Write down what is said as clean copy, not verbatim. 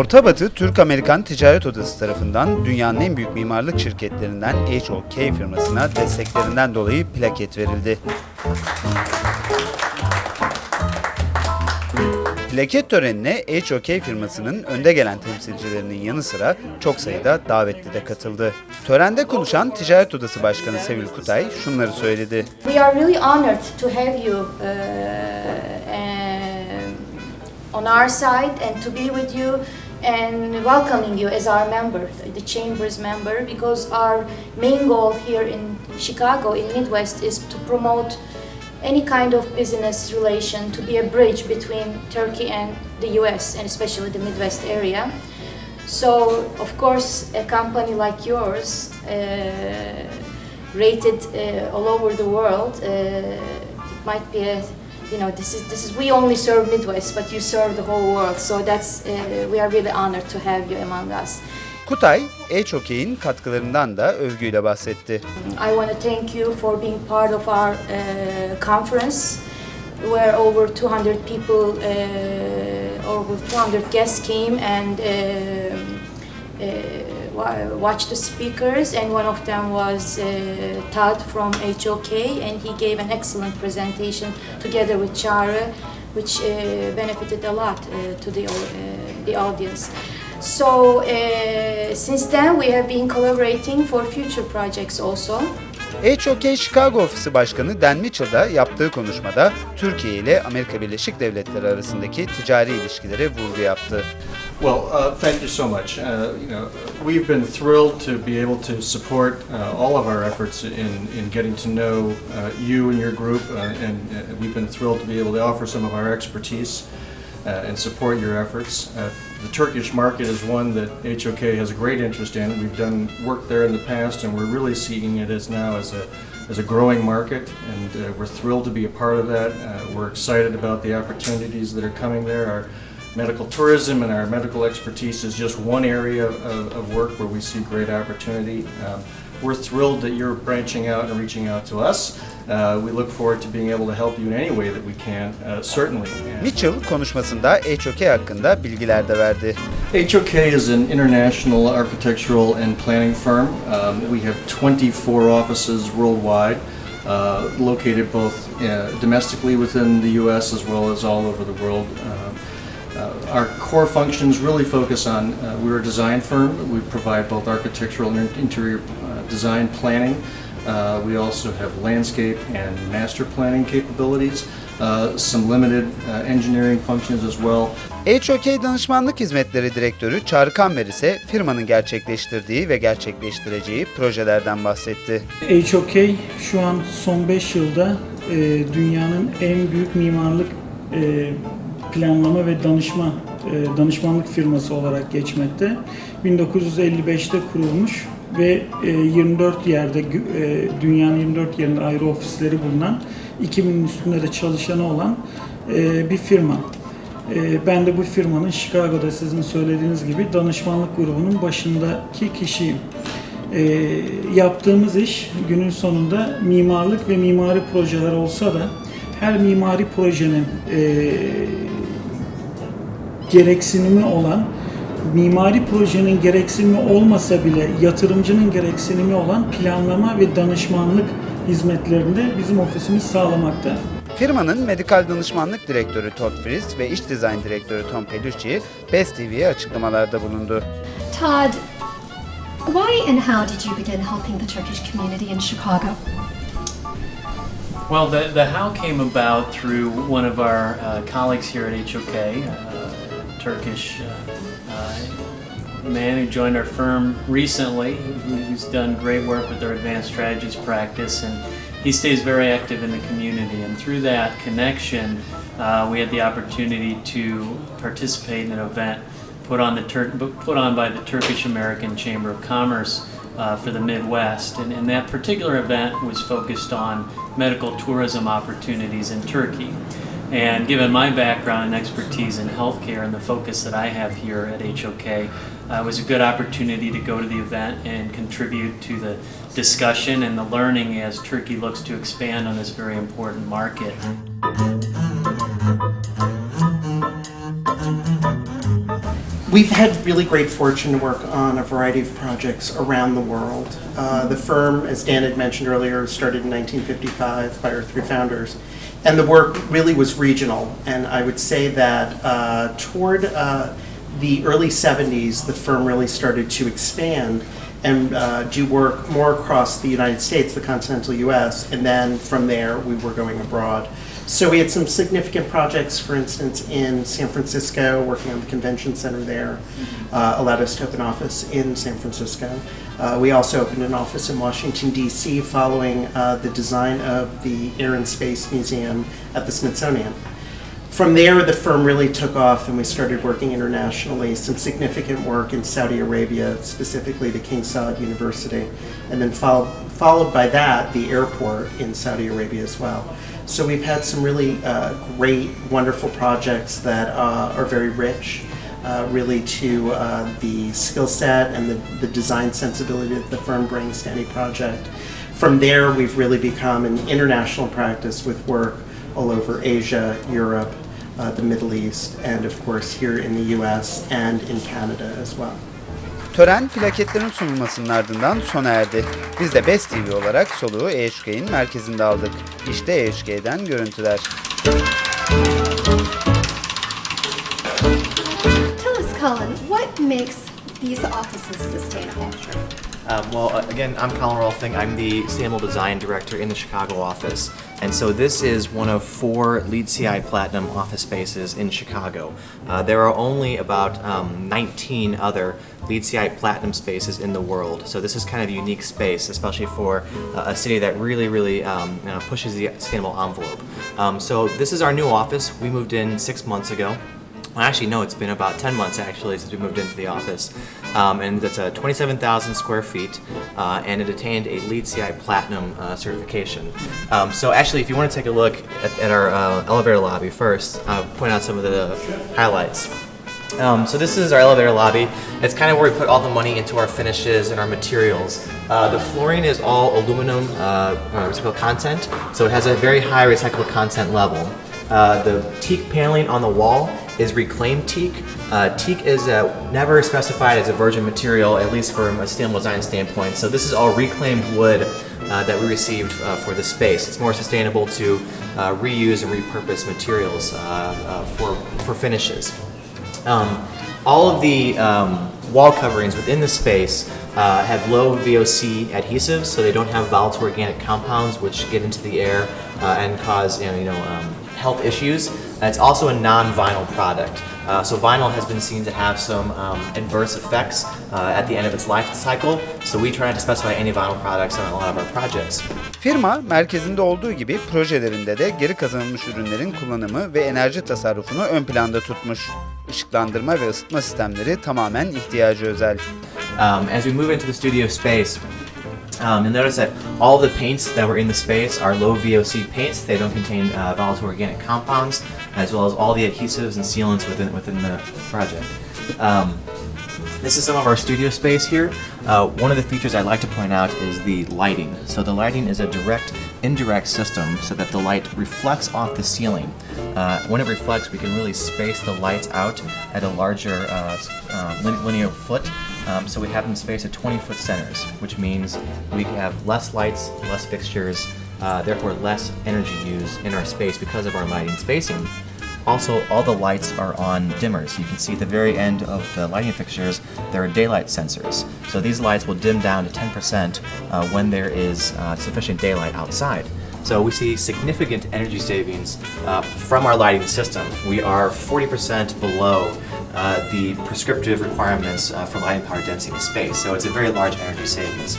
Orta Batı Türk-Amerikan Ticaret Odası tarafından dünyanın en büyük mimarlık şirketlerinden HOK firmasına desteklerinden dolayı plaket verildi. Plaket törenine HOK firmasının önde gelen temsilcilerinin yanı sıra çok sayıda davetli de katıldı. Törende konuşan Ticaret Odası Başkanı Sevil Kutay şunları söyledi. We are really honored to have you on our side and to be with you and welcoming you as our member, the Chamber's member, because our main goal here in Chicago, in Midwest, is to promote any kind of business relation, to be a bridge between Turkey and the US, and especially the Midwest area. So, of course, a company like yours, rated all over the world, it might be a, this is we only serve Midwest, but you serve the whole world. So that's we are really honored to have you among us. Kutay, HOK'in katkılarından da övgüyle bahsetti. I want to thank you for being part of our conference, where over 200 people, over 200 guests came and watched the speakers, and one of them was Todd from HOK, and he gave an excellent presentation together with Chara, which benefited a lot to the audience. So since then we have been collaborating for future projects also. HOK Chicago Ofisi Başkanı Dan Mitchell da yaptığı konuşmada Türkiye ile Amerika Birleşik Devletleri arasındaki ticari ilişkilere vurgu yaptı. Well, thank you so much. We've been thrilled to be able to support all of our efforts in getting to know you and your group, and we've been thrilled to be able to offer some of our expertise and support your efforts. The Turkish market is one that HOK has a great interest in. We've done work there in the past, and we're really seeing it as a growing market, and we're thrilled to be a part of that. We're excited about the opportunities that are coming there. Our medical tourism and our medical expertise is just one area of work where we see great opportunity. We're thrilled that you're branching out and reaching out to us. We look forward to being able to help you in any way that we can, certainly. Mitchell konuşmasında HOK hakkında bilgiler de verdi. HOK is an international architectural and planning firm. We have 24 offices worldwide, located both domestically within the US as well as all over the world. Our core functions really focus on, we're a design firm. We provide both architectural and interior design planning. We also have landscape and master planning capabilities, some limited engineering functions as well. HOK Danışmanlık Hizmetleri Direktörü Çağrı Kamber ise firmanın gerçekleştirdiği ve gerçekleştireceği projelerden bahsetti. HOK şu an son 5 yılda dünyanın en büyük mimarlık planlama ve danışmanlık firması olarak geçmekte. 1955'te kurulmuş ve 24 yerde, dünyanın 24 yerinde ayrı ofisleri bulunan, 2000'in üstünde de çalışanı olan bir firma. Ben de bu firmanın Chicago'da sizin söylediğiniz gibi danışmanlık grubunun başındaki kişiyim. Yaptığımız iş günün sonunda mimarlık ve mimari projeler olsa da her mimari projenin gereksinimi olan, mimari projenin gereksinimi olmasa bile yatırımcının gereksinimi olan planlama ve danışmanlık hizmetlerinde bizim ofisimiz sağlamakta. Firmanın medikal danışmanlık direktörü Todd Fries ve iç dizayn direktörü Tom Pellucci, BestTV'ye açıklamalarda bulundu. Todd, why and how did you begin helping the Turkish community in Chicago? Well, the how came about through one of our colleagues here at HOK, Turkish man who joined our firm recently, who's done great work with our advanced strategies practice, and he stays very active in the community. And through that connection, we had the opportunity to participate in an event put on by the Turkish American Chamber of Commerce for the Midwest, and that particular event was focused on medical tourism opportunities in Turkey. And given my background and expertise in healthcare and the focus that I have here at HOK, it was a good opportunity to go to the event and contribute to the discussion and the learning as Turkey looks to expand on this very important market. We've had really great fortune to work on a variety of projects around the world. The firm, as Dan had mentioned earlier, started in 1955 by our three founders. And the work really was regional. And I would say that toward the early 70s, the firm really started to expand and do work more across the United States, the continental US, and then from there we were going abroad. So we had some significant projects, for instance, in San Francisco, working on the convention center there, allowed us to open an office in San Francisco. We also opened an office in Washington, D.C., following the design of the Air and Space Museum at the Smithsonian. From there, the firm really took off and we started working internationally, some significant work in Saudi Arabia, specifically the King Saud University, and then followed by that, the airport in Saudi Arabia as well. So we've had some really great, wonderful projects that are very rich, really to the skill set and the design sensibility that the firm brings to any project. From there, we've really become an international practice with work all over Asia, Europe, the Middle East, and of course here in the US and in Canada as well. Tören plaketlerin sunulmasının ardından sona erdi. Biz de BestTV olarak soluğu HOK'in merkezinde aldık. İşte HOK'den görüntüler. Tell us, Colin, what makes these offices sustainable? Again, I'm Colin Rolfing. I'm the Sustainable Design Director in the Chicago office. And so this is one of 4 LEED CI Platinum office spaces in Chicago. There are only about 19 other LEED CI Platinum spaces in the world. So this is kind of a unique space, especially for a city that really pushes the sustainable envelope. So this is our new office. We moved in 6 months ago. Well, actually, no, it's been about 10 months actually since we moved into the office. And it's 27,000 square feet, and it attained a LEED CI Platinum certification. So actually, if you want to take a look at our elevator lobby first, I'll point out some of the highlights. So this is our elevator lobby. It's kind of where we put all the money into our finishes and our materials. The flooring is all aluminum recycled content, so it has a very high recycled content level. The teak paneling on the wall is reclaimed teak. Teak is never specified as a virgin material, at least from a sustainable design standpoint. So this is all reclaimed wood that we received for the space. It's more sustainable to reuse and repurpose materials for finishes. All of the wall coverings within the space have low VOC adhesives, so they don't have volatile organic compounds which get into the air and cause health issues. It's also a non-vinyl product. So vinyl has been seen to have some adverse effects at the end of its life cycle. So we try not to specify any vinyl products on a lot of our projects. Firma merkezinde olduğu gibi projelerinde de geri kazanılmış ürünlerin kullanımı ve enerji tasarrufunu ön planda tutmuş. Işıklandırma ve ısıtma sistemleri tamamen ihtiyacı özel. As we move into the studio space, you'll notice that all the paints that were in the space are low VOC paints. They don't contain volatile organic compounds, as well as all the adhesives and sealants within the project. This is some of our studio space here. One of the features I'd like to point out is the lighting. So the lighting is a indirect system so that the light reflects off the ceiling. When it reflects, we can really space the lights out at a larger linear foot. So we have them spaced at 20-foot centers, which means we have less lights, less fixtures, therefore less energy used in our space because of our lighting spacing. Also, all the lights are on dimmers. You can see at the very end of the lighting fixtures, there are daylight sensors. So these lights will dim down to 10% when there is sufficient daylight outside. So we see significant energy savings from our lighting system. We are 40% below the prescriptive requirements for lighting power density in space. So it's a very large energy savings.